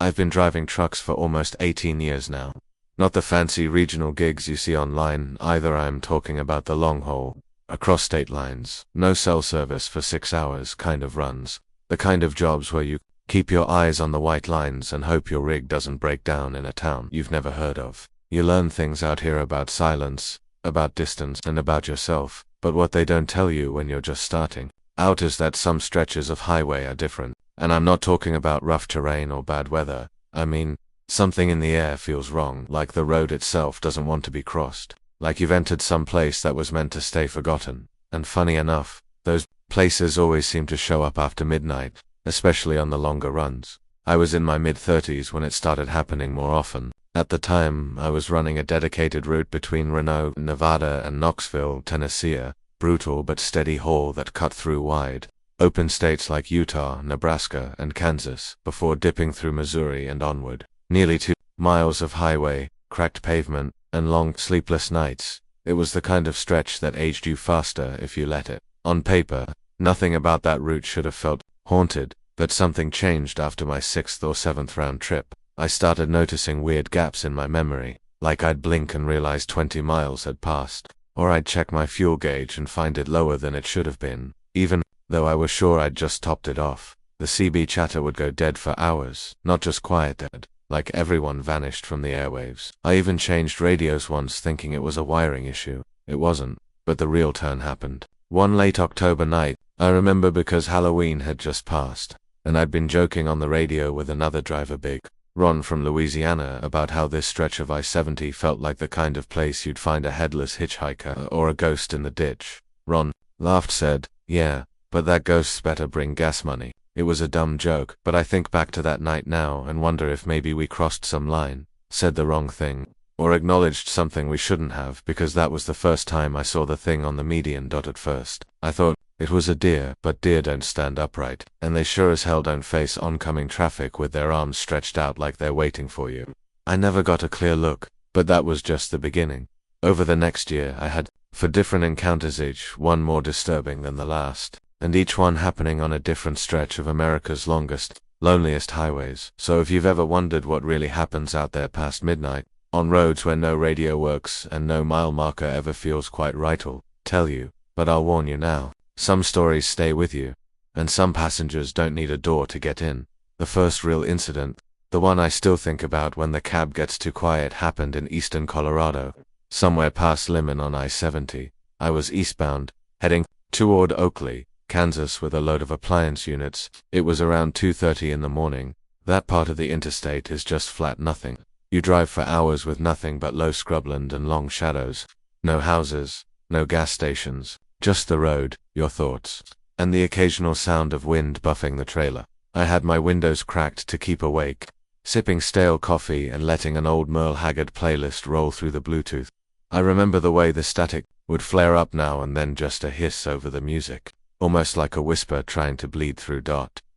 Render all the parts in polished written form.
I've been driving trucks for almost 18 years now. Not the fancy regional gigs you see online either. I'm talking about the long haul, across state lines, no cell service for 6 hours kind of runs. The kind of jobs where you keep your eyes on the white lines and hope your rig doesn't break down in a town you've never heard of. You learn things out here about silence, about distance, and about yourself, but what they don't tell you when you're just starting out is that some stretches of highway are different. And I'm not talking about rough terrain or bad weather. I mean, something in the air feels wrong, like the road itself doesn't want to be crossed, like you've entered some place that was meant to stay forgotten. And funny enough, those places always seem to show up after midnight, especially on the longer runs. I was in my mid-30s when it started happening more often. At the time, I was running a dedicated route between Reno, Nevada and Knoxville, Tennessee, a brutal but steady haul that cut through wide open states like Utah, Nebraska, and Kansas, before dipping through Missouri and onward. Nearly 2 miles of highway, cracked pavement, and long, sleepless nights. It was the kind of stretch that aged you faster if you let it. On paper, nothing about that route should have felt haunted, but something changed after my 6th or 7th round trip. I started noticing weird gaps in my memory, like I'd blink and realize 20 miles had passed, or I'd check my fuel gauge and find it lower than it should have been, even though I was sure I'd just topped it off. The CB chatter would go dead for hours, not just quiet dead, like everyone vanished from the airwaves. I even changed radios once thinking it was a wiring issue. It wasn't, but the real turn happened. One late October night, I remember because Halloween had just passed, and I'd been joking on the radio with another driver, Big Ron from Louisiana, about how this stretch of I-70 felt like the kind of place you'd find a headless hitchhiker or a ghost in the ditch. Ron laughed, said, "Yeah, but that ghost's better bring gas money." It was a dumb joke, but I think back to that night now and wonder if maybe we crossed some line, said the wrong thing, or acknowledged something we shouldn't have, because that was the first time I saw the thing on the median. At first, I thought it was a deer, but deer don't stand upright, and they sure as hell don't face oncoming traffic with their arms stretched out like they're waiting for you. I never got a clear look, but that was just the beginning. Over the next year I had 4 different encounters, each one more disturbing than the last, and each one happening on a different stretch of America's longest, loneliest highways. So if you've ever wondered what really happens out there past midnight, on roads where no radio works and no mile marker ever feels quite right, I'll tell you, but I'll warn you now. Some stories stay with you, and some passengers don't need a door to get in. The first real incident, the one I still think about when the cab gets too quiet, happened in eastern Colorado, somewhere past Limon on I-70. I was eastbound, heading toward Oakley, Kansas, with a load of appliance units. It was around 2:30 in the morning. That part of the interstate is just flat nothing. You drive for hours with nothing but low scrubland and long shadows. No houses, no gas stations, just the road, your thoughts, and the occasional sound of wind buffing the trailer. I had my windows cracked to keep awake, sipping stale coffee and letting an old Merle Haggard playlist roll through the Bluetooth. I remember the way the static would flare up now and then, just a hiss over the music, almost like a whisper trying to bleed through.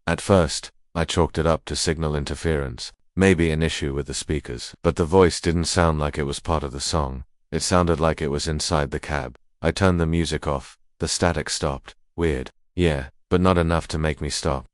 At first, I chalked it up to signal interference, maybe an issue with the speakers, but the voice didn't sound like it was part of the song. It sounded like it was inside the cab. I turned the music off. The static stopped. Weird. Yeah, but not enough to make me stop.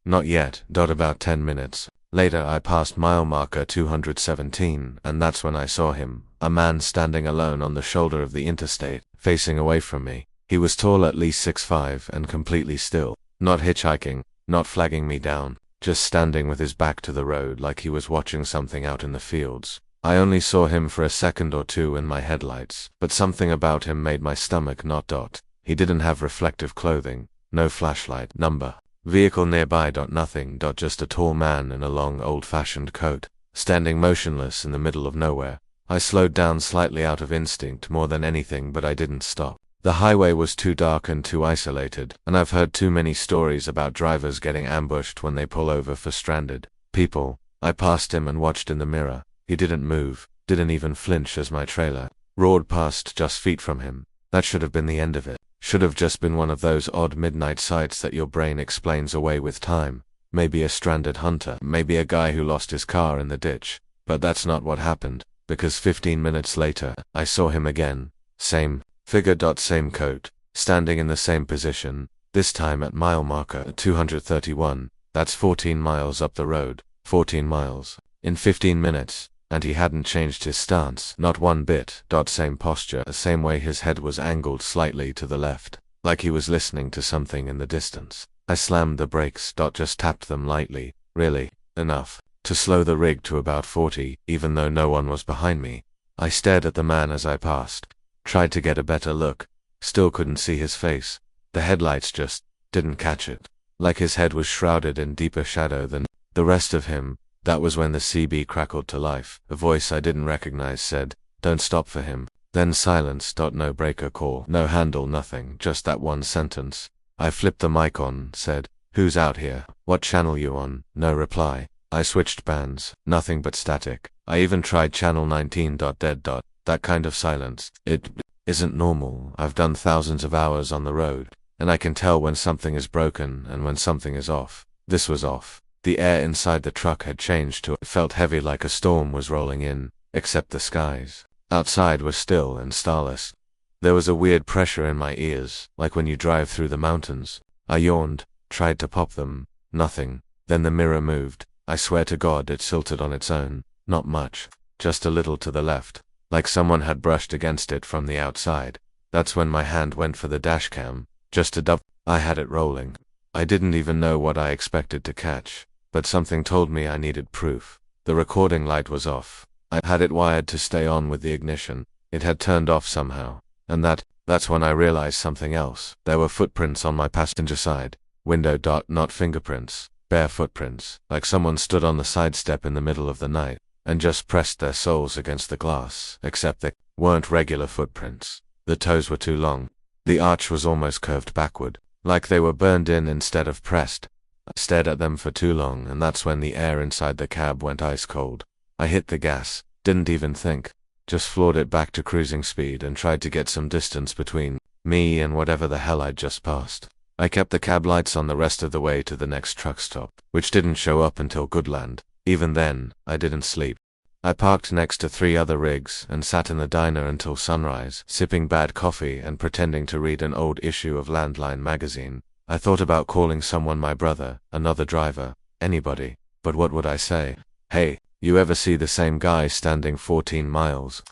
Not yet. About 10 minutes later I passed mile marker 217, and that's when I saw him, a man standing alone on the shoulder of the interstate, facing away from me. He was tall, at least 6'5", and completely still. Not hitchhiking, not flagging me down, just standing with his back to the road like he was watching something out in the fields. I only saw him for a second or two in my headlights, but something about him made my stomach knot. He didn't have reflective clothing, no flashlight, number, vehicle nearby, nothing, just a tall man in a long old-fashioned coat, standing motionless in the middle of nowhere. I slowed down slightly out of instinct more than anything, but I didn't stop. The highway was too dark and too isolated, and I've heard too many stories about drivers getting ambushed when they pull over for stranded people. I passed him and watched in the mirror. He didn't move, didn't even flinch as my trailer roared past just feet from him. That should have been the end of it. Should have just been one of those odd midnight sights that your brain explains away with time. Maybe a stranded hunter, maybe a guy who lost his car in the ditch. But that's not what happened, because 15 minutes later, I saw him again. Same figure, same coat, standing in the same position, this time at mile marker 231. That's 14 miles up the road. 14 miles. In 15 minutes. And he hadn't changed his stance, not one bit. Same posture, the same way his head was angled slightly to the left, like he was listening to something in the distance. I slammed the brakes. Just tapped them lightly, really, enough to slow the rig to about 40, even though no one was behind me. I stared at the man as I passed, tried to get a better look, still couldn't see his face. The headlights just didn't catch it, like his head was shrouded in deeper shadow than the rest of him. That was when the CB crackled to life. A voice I didn't recognize said, "Don't stop for him." Then silence. No breaker call, no handle, nothing, just that one sentence. I flipped the mic on, said, "Who's out here? What channel you on?" No reply. I switched bands, nothing but static. I even tried channel 19. Dead. That kind of silence. It isn't normal. I've done thousands of hours on the road, and I can tell when something is broken and when something is off. This was off. The air inside the truck had changed to it felt heavy, like a storm was rolling in, except the skies outside were still and starless. There was a weird pressure in my ears, like when you drive through the mountains. I yawned, tried to pop them. Nothing. Then the mirror moved. I swear to God it tilted on its own. Not much. Just a little to the left, like someone had brushed against it from the outside. That's when my hand went for the dash cam. Just a dub. I had it rolling. I didn't even know what I expected to catch, but something told me I needed proof. The recording light was off. I had it wired to stay on with the ignition. It had turned off somehow. And that's when I realized something else. There were footprints on my passenger side window. Not fingerprints, bare footprints, like someone stood on the side step in the middle of the night and just pressed their soles against the glass, except they weren't regular footprints. The toes were too long. The arch was almost curved backward, like they were burned in instead of pressed. I stared at them for too long, and that's when the air inside the cab went ice cold. I hit the gas, didn't even think, just floored it back to cruising speed and tried to get some distance between me and whatever the hell I'd just passed. I kept the cab lights on the rest of the way to the next truck stop, which didn't show up until Goodland. Even then, I didn't sleep. I parked next to 3 other rigs and sat in the diner until sunrise, sipping bad coffee and pretending to read an old issue of Landline magazine. I thought about calling someone, my brother, another driver, anybody, but what would I say? Hey, you ever see the same guy standing 14 miles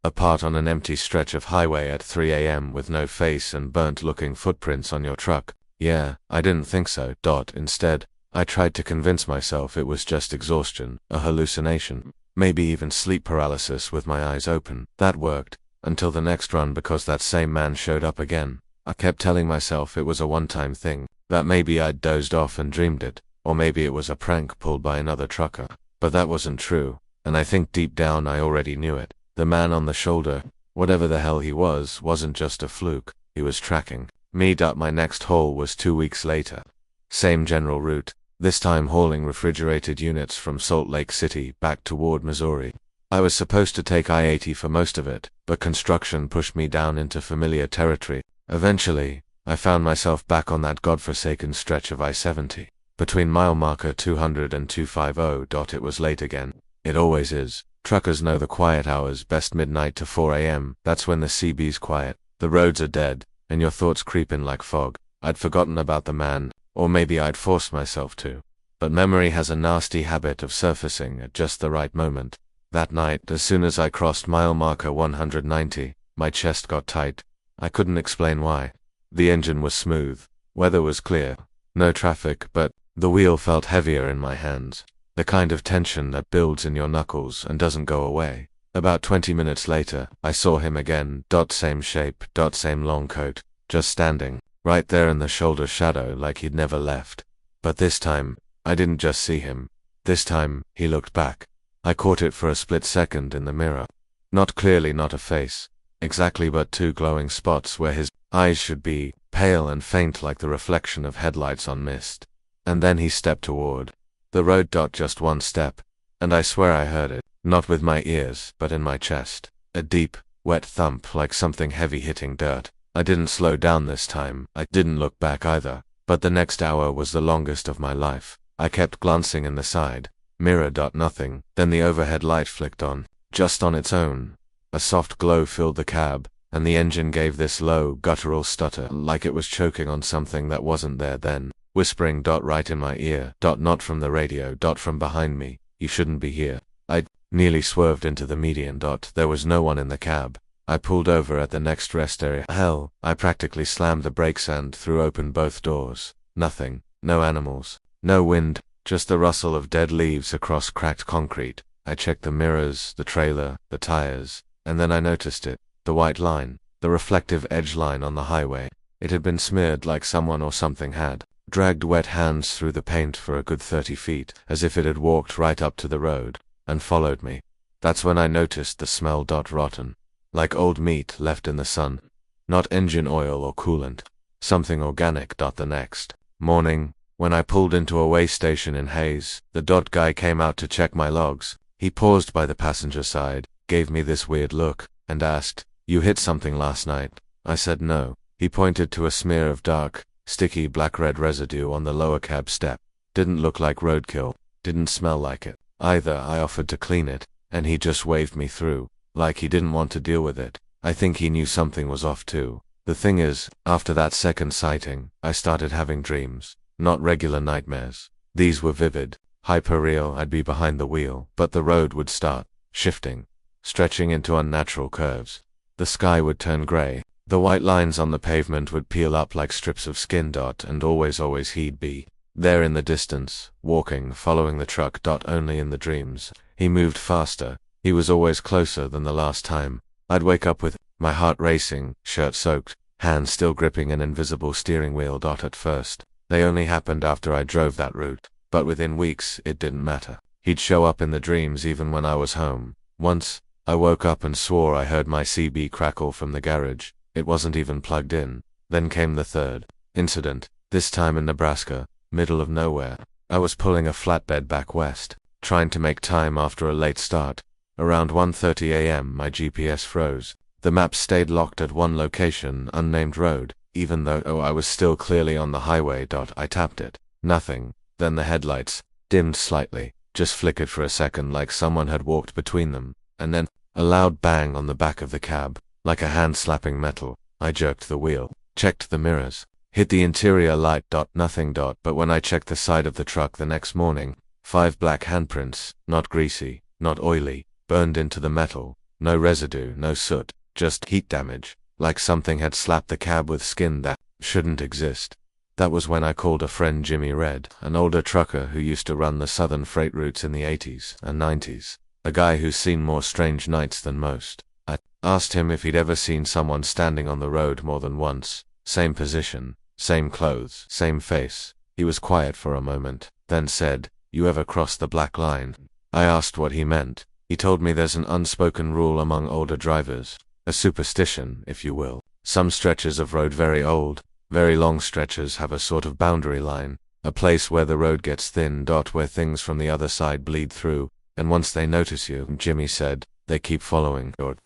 apart on an empty stretch of highway at 3 a.m. with no face and burnt-looking footprints on your truck? Yeah, I didn't think so. Instead, I tried to convince myself it was just exhaustion, a hallucination, maybe even sleep paralysis with my eyes open. That worked, until the next run, because that same man showed up again. I kept telling myself it was a one-time thing, that maybe I'd dozed off and dreamed it, or maybe it was a prank pulled by another trucker. But that wasn't true, and I think deep down I already knew it. The man on the shoulder, whatever the hell he was, wasn't just a fluke. He was tracking me. My next haul was 2 weeks later. Same general route, this time hauling refrigerated units from Salt Lake City back toward Missouri. I was supposed to take I-80 for most of it, but construction pushed me down into familiar territory. Eventually, I found myself back on that godforsaken stretch of I-70. Between mile marker 200 and 250. It was late again. It always is. Truckers know the quiet hours best, midnight to 4 a.m. That's when the CB's quiet. The roads are dead, and your thoughts creep in like fog. I'd forgotten about the man, or maybe I'd forced myself to. But memory has a nasty habit of surfacing at just the right moment. That night, as soon as I crossed mile marker 190, my chest got tight. I couldn't explain why. The engine was smooth. Weather was clear. No traffic, but the wheel felt heavier in my hands. The kind of tension that builds in your knuckles and doesn't go away. About 20 minutes later, I saw him again. Same shape, same long coat, just standing, right there in the shoulder shadow like he'd never left. But this time, I didn't just see him. This time, he looked back. I caught it for a split second in the mirror. Not clearly, not a face, exactly, but 2 glowing spots where his eyes should be, pale and faint like the reflection of headlights on mist. And then he stepped toward the road. Just 1 step, and I swear I heard it, not with my ears, but in my chest. A deep, wet thump like something heavy hitting dirt. I didn't slow down this time. I didn't look back either. But the next hour was the longest of my life. I kept glancing in the side mirror. Nothing. Then the overhead light flicked on, just on its own. A soft glow filled the cab, and the engine gave this low, guttural stutter, like it was choking on something that wasn't there then. whispering right in my ear, not from the radio, from behind me, you shouldn't be here. I nearly swerved into the median. There was no one in the cab. I pulled over at the next rest area. Hell, I practically slammed the brakes and threw open both doors. Nothing, no animals, no wind, just the rustle of dead leaves across cracked concrete. I checked the mirrors, the trailer, the tires, and then I noticed it, the white line, the reflective edge line on the highway. It had been smeared like someone or something had dragged wet hands through the paint for a good 30 feet, as if it had walked right up to the road, and followed me. That's when I noticed the smell. Rotten. Like old meat left in the sun. Not engine oil or coolant. Something organic. The next morning, when I pulled into a way station in Hayes, the guy came out to check my logs. He paused by the passenger side, gave me this weird look, and asked, "You hit something last night?" I said no. He pointed to a smear of dark, sticky black-red residue on the lower cab step. Didn't look like roadkill, didn't smell like it either. I offered to clean it, and he just waved me through, like he didn't want to deal with it. I think he knew something was off too. The thing is, after that second sighting, I started having dreams. Not regular nightmares. These were vivid, hyper-real. I'd be behind the wheel, but the road would start shifting, stretching into unnatural curves. The sky would turn gray. The white lines on the pavement would peel up like strips of skin. And always he'd be there in the distance, walking, following the truck. Only in the dreams. He moved faster. He was always closer than the last time. I'd wake up with my heart racing, shirt soaked, hands still gripping an invisible steering wheel. At first, they only happened after I drove that route, but within weeks, it didn't matter. He'd show up in the dreams even when I was home. Once, I woke up and swore I heard my CB crackle from the garage. It wasn't even plugged in. Then came the third incident, this time in Nebraska, middle of nowhere. I was pulling a flatbed back west, trying to make time after a late start. Around 1:30 a.m. my GPS froze. The map stayed locked at one location, unnamed road, even though I was still clearly on the highway. I tapped it. Nothing. Then the headlights dimmed slightly, just flickered for a second like someone had walked between them, and then a loud bang on the back of the cab, like a hand slapping metal. I jerked the wheel, checked the mirrors, hit the interior light. Nothing. But when I checked the side of the truck the next morning, 5 black handprints, not greasy, not oily, burned into the metal. No residue, no soot, just heat damage, like something had slapped the cab with skin that shouldn't exist. That was when I called a friend, Jimmy Red, an older trucker who used to run the southern freight routes in the 80s and 90s, a guy who's seen more strange nights than most. I asked him if he'd ever seen someone standing on the road more than once, same position, same clothes, same face. He was quiet for a moment, then said, "You ever cross the black line?" I asked what he meant. He told me there's an unspoken rule among older drivers, a superstition, if you will. Some stretches of road, very old, very long stretches, have a sort of boundary line, a place where the road gets thin. Where things from the other side bleed through, and once they notice you, Jimmy said, they keep following, or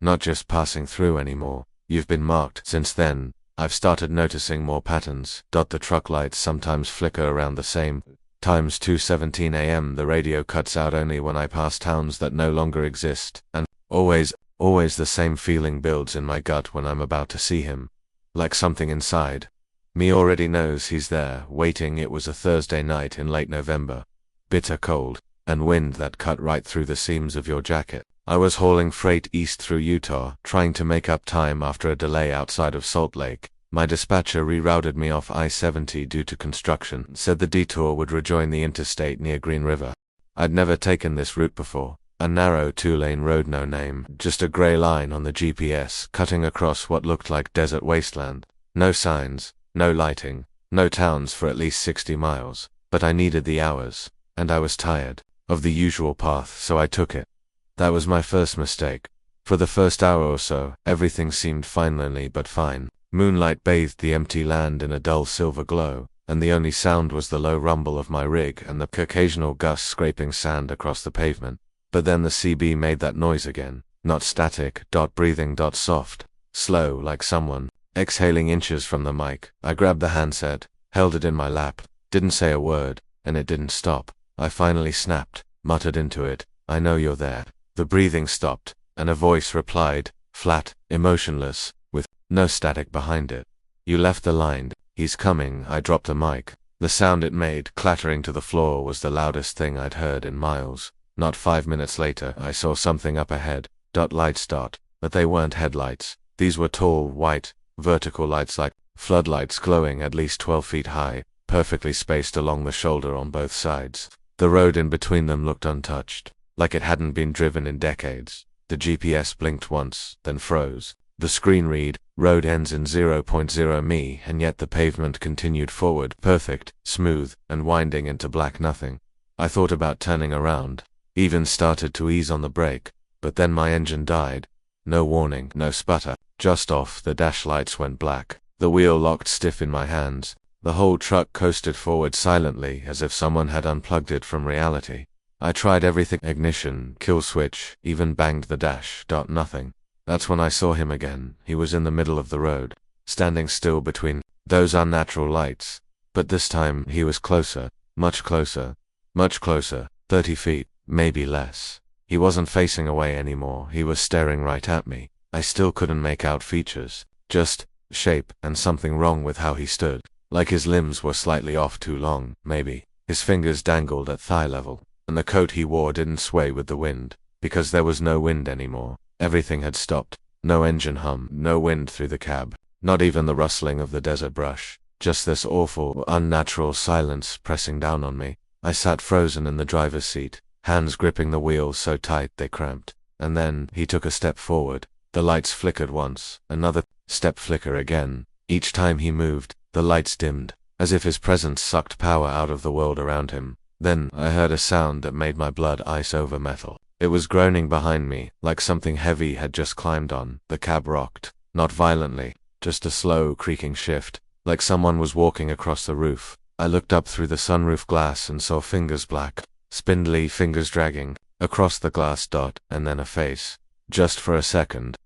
not just passing through anymore. You've been marked. Since then, I've started noticing more patterns. The truck lights sometimes flicker around the same times. 2:17 a.m. the radio cuts out only when I pass towns that no longer exist, and always the same feeling builds in my gut when I'm about to see him. Like something inside me already knows he's there, waiting. It was a Thursday night in late November. Bitter cold, and wind that cut right through the seams of your jacket. I was hauling freight east through Utah, trying to make up time after a delay outside of Salt Lake. My dispatcher rerouted me off I-70 due to construction, said the detour would rejoin the interstate near Green River. I'd never taken this route before. A narrow 2-lane road, no name, just a gray line on the GPS, cutting across what looked like desert wasteland. No signs, no lighting, no towns for at least 60 miles. But I needed the hours, and I was tired of the usual path, so I took it. That was my first mistake. For the first hour or so, everything seemed fine, lonely but fine. Moonlight bathed the empty land in a dull silver glow, and the only sound was the low rumble of my rig and the occasional gust scraping sand across the pavement. But then the CB made that noise again. Not static, breathing, soft, slow, like someone exhaling inches from the mic. I grabbed the handset, held it in my lap, didn't say a word, and it didn't stop. I finally snapped, muttered into it, "I know you're there." The breathing stopped, and a voice replied, flat, emotionless, with no static behind it. "You left the line. He's coming." I dropped the mic. The sound it made, clattering to the floor, was the loudest thing I'd heard in miles. Not 5 minutes later, I saw something up ahead. Lights. But they weren't headlights. These were tall, white, vertical lights like floodlights glowing at least 12 feet high, perfectly spaced along the shoulder on both sides. The road in between them looked untouched, like it hadn't been driven in decades. The GPS blinked once, then froze. The screen read, road ends in 0.0 mi, and yet the pavement continued forward, perfect, smooth, and winding into black nothing. I thought about turning around, even started to ease on the brake, but then my engine died. No warning, no sputter, just off. The dash lights went black. The wheel locked stiff in my hands. The whole truck coasted forward silently, as if someone had unplugged it from reality. I tried everything: ignition, kill switch, even banged the dash. Nothing. That's when I saw him again. He was in the middle of the road, standing still between those unnatural lights. But this time he was closer, much closer, 30 feet, maybe less. He wasn't facing away anymore, he was staring right at me. I still couldn't make out features, just shape, and something wrong with how he stood. Like his limbs were slightly off, too long, maybe. His fingers dangled at thigh level, and the coat he wore didn't sway with the wind, because there was no wind anymore. Everything had stopped. No engine hum, no wind through the cab, not even the rustling of the desert brush. Just this awful, unnatural silence pressing down on me. I sat frozen in the driver's seat, hands gripping the wheel so tight they cramped. And then he took a step forward. The lights flickered once, another step, flicker again. Each time he moved, the lights dimmed, as if his presence sucked power out of the world around him. Then I heard a sound that made my blood ice over metal. It was groaning behind me, like something heavy had just climbed on. The cab rocked, not violently, just a slow, creaking shift, like someone was walking across the roof. I looked up through the sunroof glass and saw fingers, black, spindly fingers dragging across the glass. And then a face, just for a second,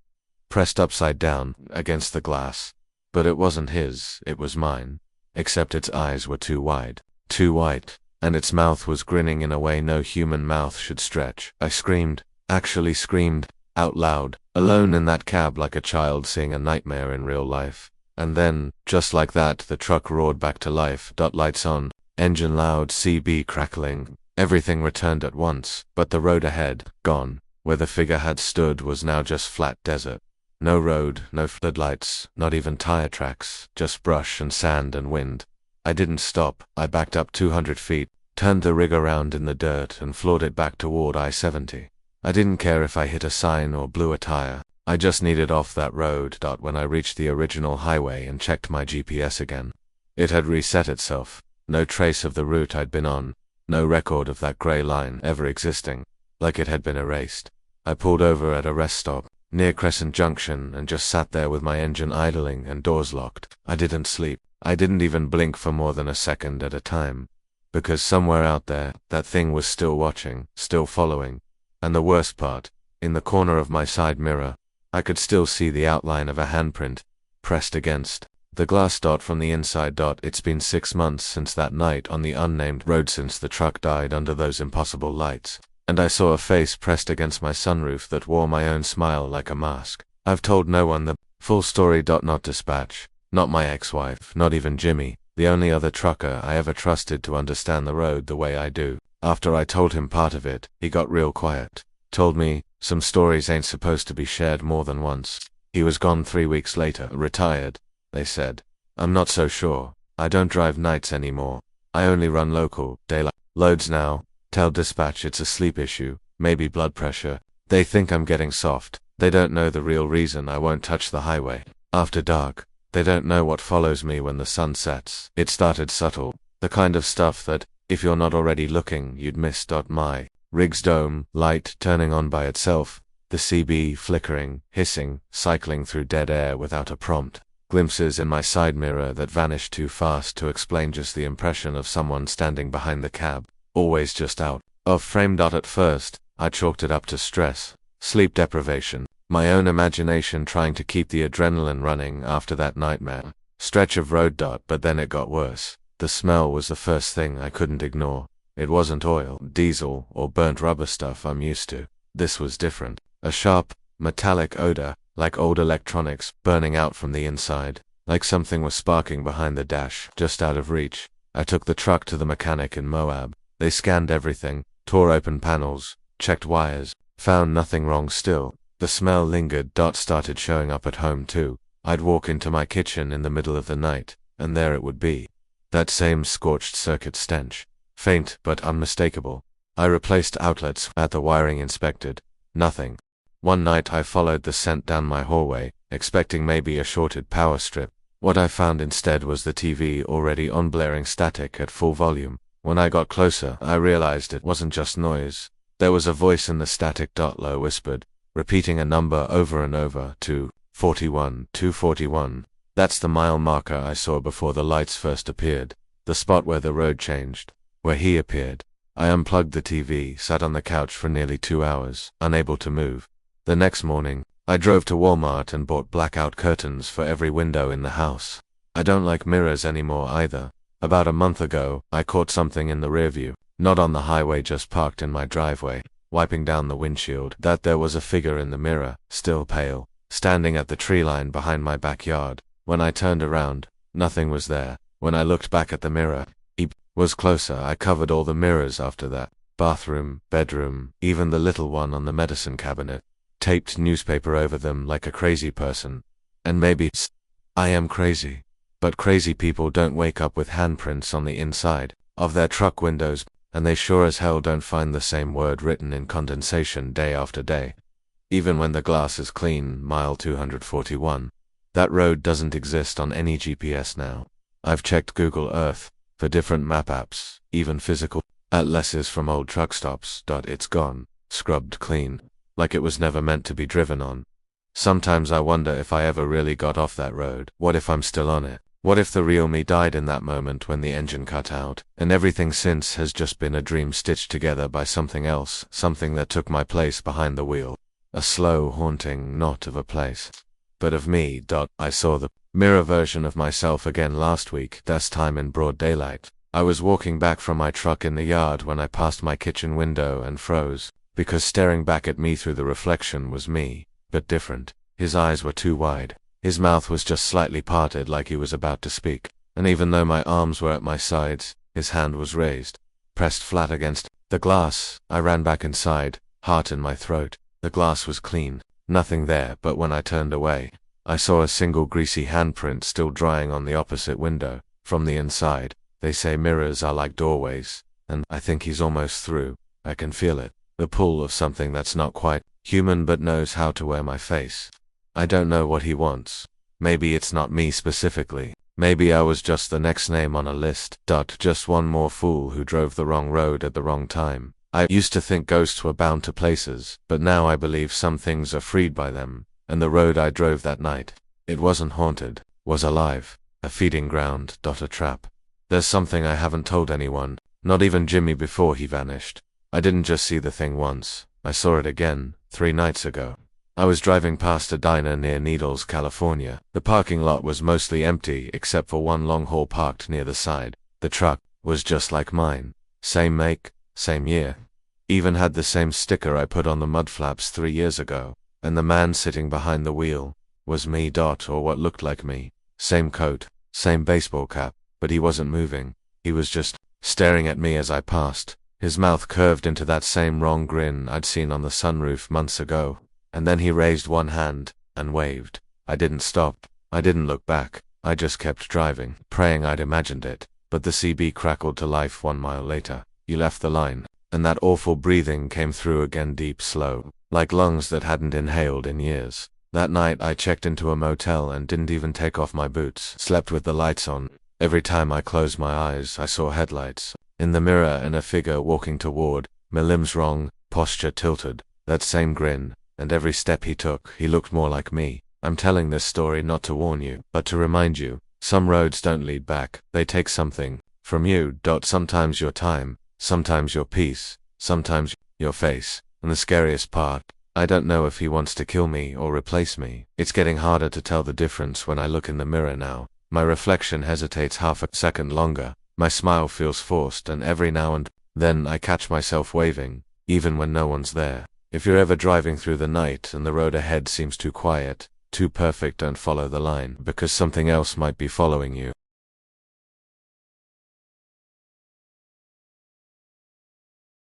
pressed upside down against the glass. But it wasn't his, it was mine, except its eyes were too wide, too white, and its mouth was grinning in a way no human mouth should stretch. I screamed, actually screamed, out loud, alone in that cab, like a child seeing a nightmare in real life. And then, just like that, the truck roared back to life. Lights on, engine loud, CB crackling. Everything returned at once, but the road ahead, gone. Where the figure had stood was now just flat desert. No road, no floodlights, not even tire tracks, just brush and sand and wind. I didn't stop. I backed up 200 feet, turned the rig around in the dirt and floored it back toward I-70. I didn't care if I hit a sign or blew a tire. I just needed off that road. When I reached the original highway and checked my GPS again, it had reset itself. No trace of the route I'd been on, no record of that gray line ever existing, like it had been erased. I pulled over at a rest stop near Crescent Junction and just sat there with my engine idling and doors locked. I didn't sleep. I didn't even blink for more than a second at a time, because somewhere out there, that thing was still watching, still following. And the worst part, in the corner of my side mirror, I could still see the outline of a handprint, pressed against the glass. From the inside. It's been 6 months since that night on the unnamed road, since the truck died under those impossible lights, and I saw a face pressed against my sunroof that wore my own smile like a mask. I've told no one the full story. Not Dispatch, not my ex-wife, not even Jimmy, the only other trucker I ever trusted to understand the road the way I do. After I told him part of it, he got real quiet. Told me, some stories ain't supposed to be shared more than once. He was gone 3 weeks later, retired, they said. I'm not so sure. I don't drive nights anymore. I only run local, daylight loads now. Tell Dispatch it's a sleep issue, maybe blood pressure. They think I'm getting soft. They don't know the real reason I won't touch the highway after dark. They don't know what follows me when the sun sets. It started subtle, the kind of stuff that, if you're not already looking, you'd miss. My rig's dome light turning on by itself, the CB flickering, hissing, cycling through dead air without a prompt. Glimpses in my side mirror that vanished too fast to explain, just the impression of someone standing behind the cab, always just out of frame. At first, I chalked it up to stress, sleep deprivation, my own imagination trying to keep the adrenaline running after that nightmare stretch of road. But then it got worse. The smell was the first thing I couldn't ignore. It wasn't oil, diesel, or burnt rubber stuff I'm used to. This was different. A sharp, metallic odor, like old electronics burning out from the inside, like something was sparking behind the dash, just out of reach. I took the truck to the mechanic in Moab. They scanned everything, tore open panels, checked wires, found nothing wrong still. The smell lingered. Started showing up at home too. I'd walk into my kitchen in the middle of the night, and there it would be. That same scorched circuit stench. Faint but unmistakable. I replaced outlets, had the wiring inspected. Nothing. One night I followed the scent down my hallway, expecting maybe a shorted power strip. What I found instead was the TV already on, blaring static at full volume. When I got closer, I realized it wasn't just noise. There was a voice in the static. Low whispered, repeating a number over and over, 241, 241. That's the mile marker I saw before the lights first appeared. The spot where the road changed. Where he appeared. I unplugged the TV, sat on the couch for nearly 2 hours, unable to move. The next morning, I drove to Walmart and bought blackout curtains for every window in the house. I don't like mirrors anymore either. About a month ago, I caught something in the rearview, not on the highway, just parked in my driveway, wiping down the windshield. That there was a figure in the mirror, still pale, standing at the tree line behind my backyard. When I turned around, nothing was there. When I looked back at the mirror, he was closer. I covered all the mirrors after that. Bathroom, bedroom, even the little one on the medicine cabinet. Taped newspaper over them like a crazy person. And maybe I am crazy. But crazy people don't wake up with handprints on the inside of their truck windows, and they sure as hell don't find the same word written in condensation day after day. Even when the glass is clean. Mile 241. That road doesn't exist on any GPS now. I've checked Google Earth for different map apps, even physical atlases from old truck stops. It's gone, scrubbed clean, like it was never meant to be driven on. Sometimes I wonder if I ever really got off that road. What if I'm still on it? What if the real me died in that moment when the engine cut out, and everything since has just been a dream stitched together by something else, something that took my place behind the wheel? A slow, haunting knot of a place. But of me. I saw the mirror version of myself again last week, this time in broad daylight. I was walking back from my truck in the yard when I passed my kitchen window and froze, because staring back at me through the reflection was me, but different. His eyes were too wide. His mouth was just slightly parted, like he was about to speak, and even though my arms were at my sides, his hand was raised, pressed flat against the glass. I ran back inside, heart in my throat. The glass was clean, nothing there, but when I turned away, I saw a single greasy handprint still drying on the opposite window. From the inside, they say mirrors are like doorways, and I think he's almost through. I can feel it, the pull of something that's not quite human but knows how to wear my face. I don't know what he wants. Maybe it's not me specifically. Maybe I was just the next name on a list. Just one more fool who drove the wrong road at the wrong time. I used to think ghosts were bound to places, but now I believe some things are freed by them, and the road I drove that night, it wasn't haunted, was alive. A feeding ground. A trap. There's something I haven't told anyone, not even Jimmy before he vanished. I didn't just see the thing once, I saw it again, 3 nights ago. I was driving past a diner near Needles, California. The parking lot was mostly empty except for one long haul parked near the side. The truck was just like mine. Same make, same year. Even had the same sticker I put on the mud flaps 3 years ago. And the man sitting behind the wheel was me. Or what looked like me. Same coat, same baseball cap, but he wasn't moving. He was just staring at me as I passed. His mouth curved into that same wrong grin I'd seen on the sunroof months ago. And then he raised one hand and waved. I didn't stop. I didn't look back. I just kept driving, praying I'd imagined it. But the CB crackled to life 1 mile later. You left the line, and that awful breathing came through again, deep, slow, like lungs that hadn't inhaled in years. That night I checked into a motel and didn't even take off my boots. Slept with the lights on. Every time I closed my eyes, I saw headlights in the mirror and a figure walking toward. My limbs wrong, posture tilted, that same grin. And every step he took, he looked more like me. I'm telling this story not to warn you, but to remind you, some roads don't lead back. They take something from you. Sometimes your time, sometimes your peace, sometimes your face. And the scariest part, I don't know if he wants to kill me or replace me. It's getting harder to tell the difference when I look in the mirror now. My reflection hesitates half a second longer. My smile feels forced, and every now and then I catch myself waving, even when no one's there. If you're ever driving through the night and the road ahead seems too quiet, too perfect, don't follow the line, because something else might be following you.